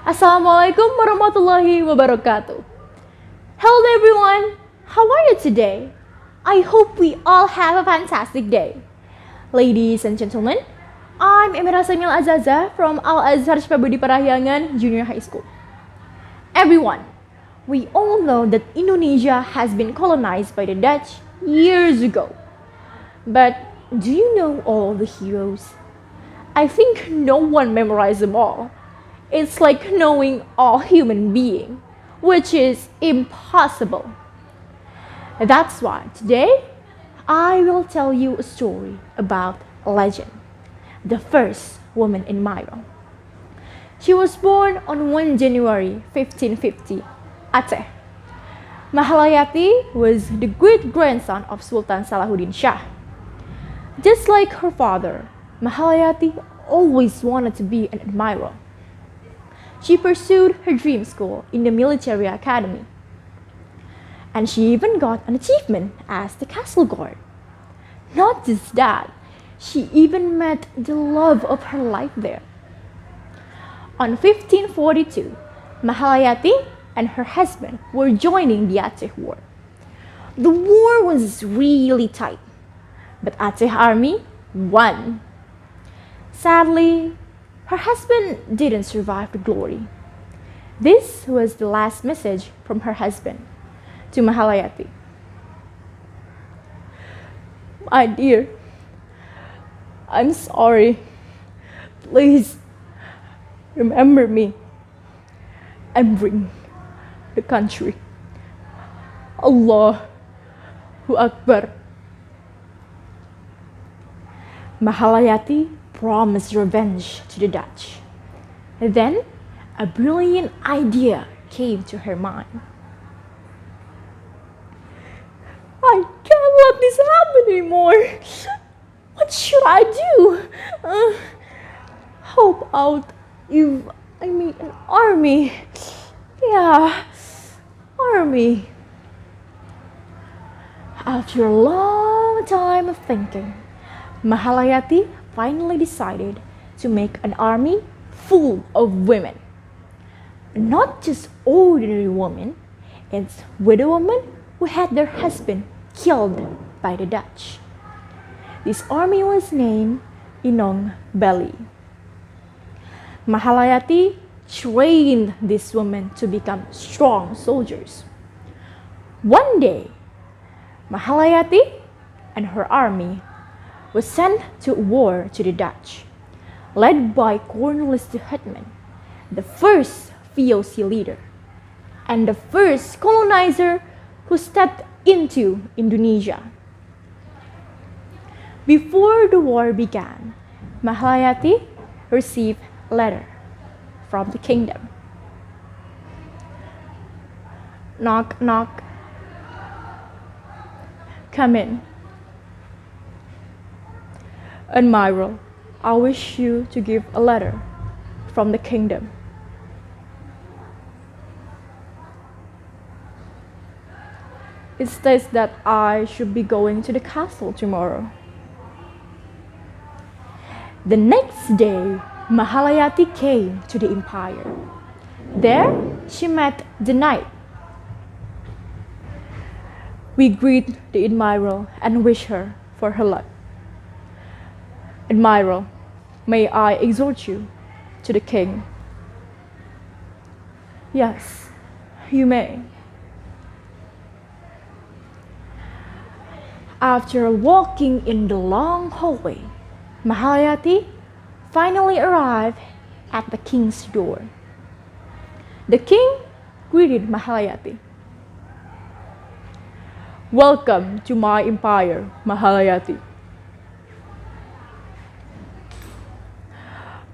Assalamualaikum warahmatullahi wabarakatuh. Hello everyone, how are you today? I hope we all have a fantastic day. Ladies and gentlemen, I'm Cemile Azhar from Azhar Budi Parahyangan Junior High School. Everyone, we all know that Indonesia has been colonized by the Dutch years ago. But do you know all the heroes? I think no one memorized them all. It's like knowing all human being, which is impossible. That's why today I will tell you a story about a legend, the first woman admiral. She was born on 1 January 1550, Aceh. Mahalayati was the great-grandson of Sultan Salahuddin Syah. Just like her father, Mahalayati always wanted to be an admiral. She pursued her dream school in the military academy. And she even got an achievement as the castle guard. Not just that, she even met the love of her life there. On 1542, Mahalayati and her husband were joining the Aceh War. The war was really tight, but Aceh army won. Sadly, her husband didn't survive the glory. This was the last message from her husband to Mahalayati. My dear, I'm sorry. Please remember me and bring the country. Allahu Akbar. Mahalayati promised revenge to the Dutch. Then, a brilliant idea came to her mind. I can't let this happen anymore. What should I do? How about if I meet an army? Yeah, army. After a long time of thinking, Mahalayati finally decided to make an army full of women. Not just ordinary women, it's widow women who had their husband killed by the Dutch. This army was named Inong Balee. Mahalayati trained these women to become strong soldiers. One day, Mahalayati and her army was sent to war to the Dutch, led by Cornelis de Houtman, the first VOC leader, and the first colonizer who stepped into Indonesia. Before the war began, Mahalayati received a letter from the kingdom. Knock, knock. Come in. Admiral, I wish you to give a letter from the kingdom. It states that I should be going to the castle tomorrow. The next day, Mahalayati came to the empire. There, she met the knight. We greet the admiral and wish her for her luck. Admiral, may I exhort you to the king? Yes, you may. After walking in the long hallway, Mahalayati finally arrived at the king's door. The king greeted Mahalayati. Welcome to my empire, Mahalayati.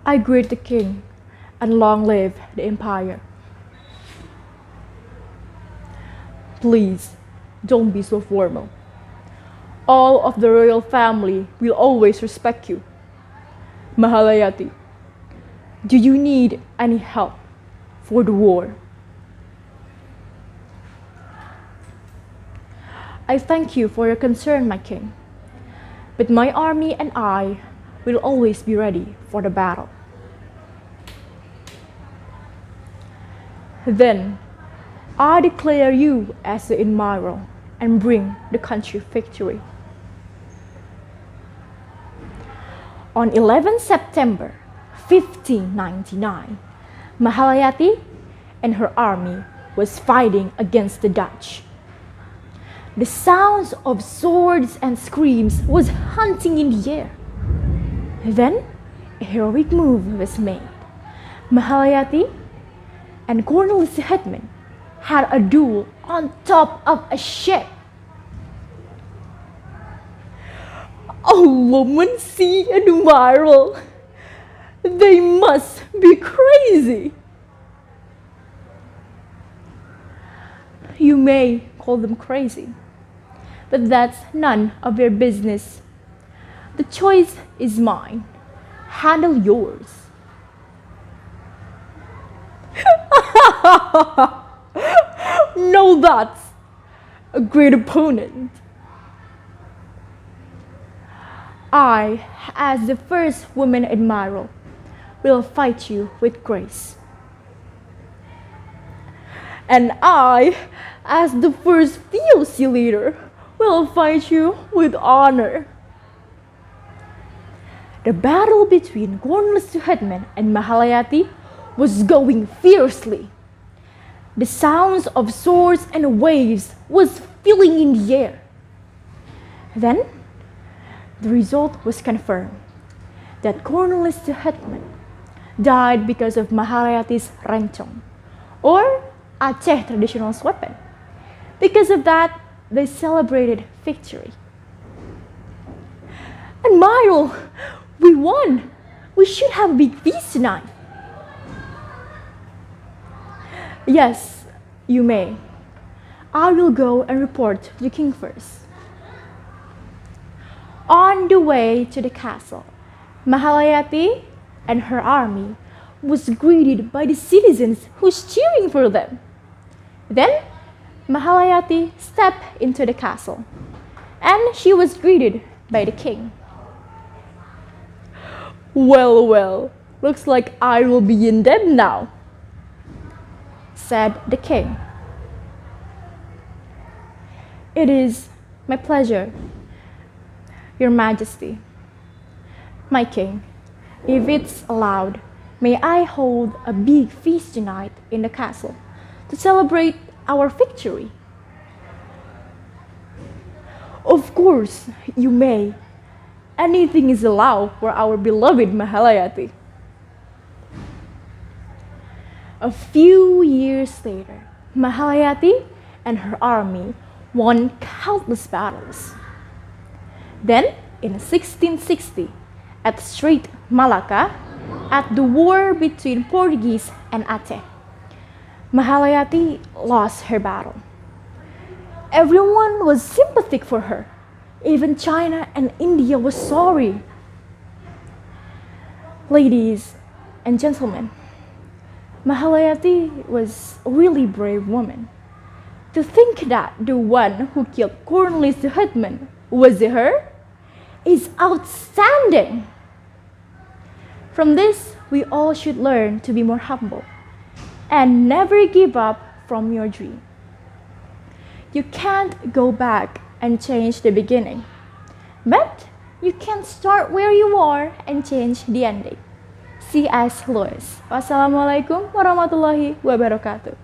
I greet the king, and long live the empire. Please, don't be so formal. All of the royal family will always respect you. Mahalayati, do you need any help for the war? I thank you for your concern, my king. But my army and I will always be ready for the battle. Then I declare you as the admiral and bring the country victory. On 11 September 1599, Mahalayati and her army was fighting against the Dutch. The sounds of swords and screams was haunting in the air. Then a heroic move was made. Mahalayati and Cornelis de Houtman had a duel on top of a ship. A woman see an admiral? They must be crazy. You may call them crazy, but that's none of your business. The choice is mine. Handle yours. No, that's a great opponent. I, as the first woman admiral, will fight you with grace. And I, as the first POC leader, will fight you with honor. The battle between Cornelis de Houtman and Mahalayati was going fiercely. The sounds of swords and waves was filling in the air. Then, the result was confirmed that Cornelis de Houtman died because of Mahalayati's rencong, or Aceh traditional weapon. Because of that, they celebrated victory. Admiral, we won! We should have a big feast tonight. Yes, you may. I will go and report to the king first. On the way to the castle, Mahalayati and her army was greeted by the citizens who was cheering for them. Then Mahalayati stepped into the castle, and she was greeted by the king. Well, well, looks like I will be in debt now, said the king. It is my pleasure, Your Majesty. My king, if it's allowed, may I hold a big feast tonight in the castle to celebrate our victory? Of course, you may. Anything is allowed for our beloved Mahalayati. A few years later, Mahalayati and her army won countless battles. Then, in 1660, at Strait Malacca, at the war between Portuguese and Aceh, Mahalayati lost her battle. Everyone was sympathetic for her. Even China and India was sorry. Ladies and gentlemen, Mahalayati was a really brave woman. To think that the one who killed Cornelis de Houtman was her is outstanding. From this, we all should learn to be more humble and never give up from your dream. You can't go back and change the beginning, but you can start where you are and change the ending. C.S. Lewis. Wassalamualaikum warahmatullahi wabarakatuh.